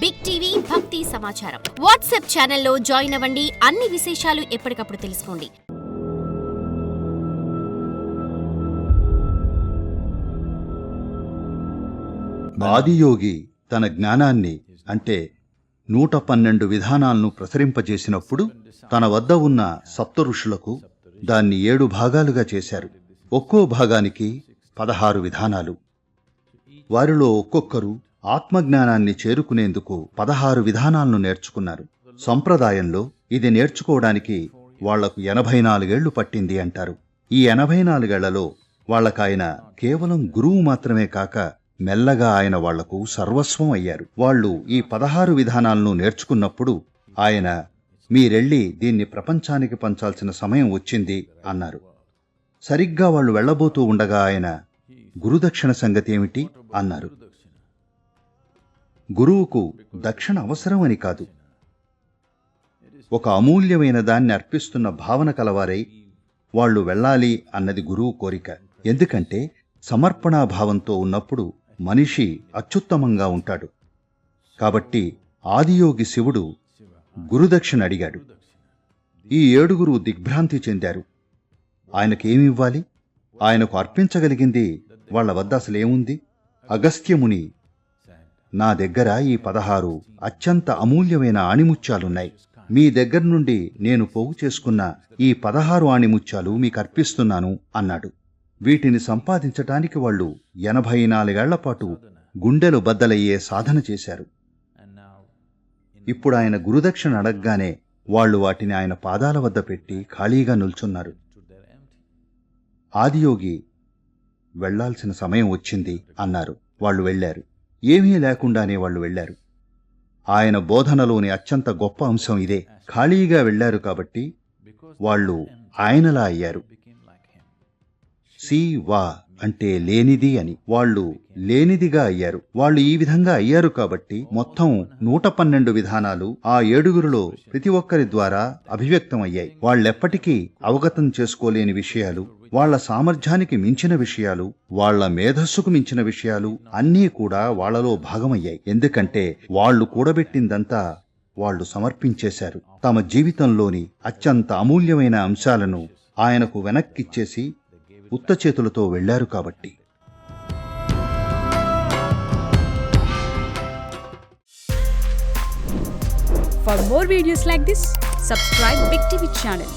Big TV భక్తి సమాచారం WhatsApp ఛానల్లో జాయిన్ అవ్వండి. అన్ని విశేషాలు ఎప్పటికప్పుడు తెలుసుకోండి. ఆదియోగి తన జ్ఞానాన్ని అంటే 112 విధానాలను ప్రసరింపజేసినప్పుడు తన వద్ద ఉన్న సప్త ఋషులకు దాన్ని 7 భాగాలుగా చేశారు. ఒక్కో భాగానికి 16 విధానాలు. వారిలో ఒక్కొక్కరు ఆత్మజ్ఞానాన్ని చేరుకునేందుకు 16 విధానాలను నేర్చుకున్నారు. సంప్రదాయంలో ఇది నేర్చుకోవడానికి వాళ్లకు 84 ఏళ్లు పట్టింది అంటారు. ఈ 84 ఏళ్లలో వాళ్లకాయన కేవలం గురువు మాత్రమే కాక మెల్లగా ఆయన వాళ్లకు సర్వస్వం అయ్యారు. వాళ్లు ఈ 16 విధానాలను నేర్చుకున్నప్పుడు ఆయన మీరెళ్ళి దీన్ని ప్రపంచానికి పంచాల్సిన సమయం వచ్చింది అన్నారు. సరిగ్గా వాళ్లు వెళ్లబోతూ ఉండగా ఆయన గురుదక్షిణ సంగతేమిటి అన్నారు. గురువుకు దక్షిణ అవసరమని కాదు, ఒక అమూల్యమైన దాన్ని అర్పిస్తున్న భావన కలవారై వాళ్లు వెళ్ళాలి అన్నది గురువు కోరిక. ఎందుకంటే సమర్పణాభావంతో ఉన్నప్పుడు మనిషి అత్యుత్తమంగా ఉంటాడు. కాబట్టి ఆదియోగి శివుడు గురుదక్షిణ అడిగాడు. ఈ 7 దిగ్భ్రాంతి చెందారు. ఆయనకేమివ్వాలి? ఆయనకు అర్పించగలిగింది వాళ్ల వద్ద అసలేముంది? అగస్త్యముని, నా దగ్గర ఈ 16 అత్యంత అమూల్యమైన ఆణిముత్యాలున్నాయి. మీ దగ్గర నుండి నేను పోగు చేసుకున్న ఈ 16 ఆణిముత్యాలు మీకర్పిస్తున్నాను అన్నాడు. వీటిని సంపాదించటానికి వాళ్లు 84 ఏళ్లపాటు గుండెలు బద్దలయ్యే సాధన చేశారు. ఇప్పుడు ఆయన గురుదక్షిణ అడగ్గానే వాళ్లు వాటిని ఆయన పాదాల వద్ద పెట్టి ఖాళీగా నిల్చున్నారు. ఆదియోగి వెళ్లాల్సిన సమయం వచ్చింది అన్నారు. వాళ్లు వెళ్లారు. ఏమీ లేకుండానే వాళ్లు వెళ్లారు. ఆయన బోధనలోని అత్యంత గొప్ప అంశం ఇదే. ఖాళీగా వెళ్లారు కాబట్టి వాళ్లు ఆయనలా అయ్యారు. వా అంటే లేనిది అని. వాళ్లు లేనిదిగా అయ్యారు. వాళ్లు ఈ విధంగా అయ్యారు కాబట్టి మొత్తం 112 విధానాలు ఆ 7 ప్రతి ఒక్కరి ద్వారా అభివ్యక్తమయ్యాయి. వాళ్లెప్పటికీ అవగతం చేసుకోలేని విషయాలు, వాళ్ల సామర్థ్యానికి మించిన విషయాలు, వాళ్ల మేధస్సుకు మించిన విషయాలు అన్నీ కూడా వాళ్లలో భాగమయ్యాయి. ఎందుకంటే వాళ్లు కూడబెట్టిందంతా వాళ్లు సమర్పించేశారు. తమ జీవితంలోని అత్యంత అమూల్యమైన అంశాలను ఆయనకు వెనక్కిచ్చేసి ఉత్త చేతులతో వెళ్లారు కాబట్టి. For more videos like this, subscribe Big TV channel.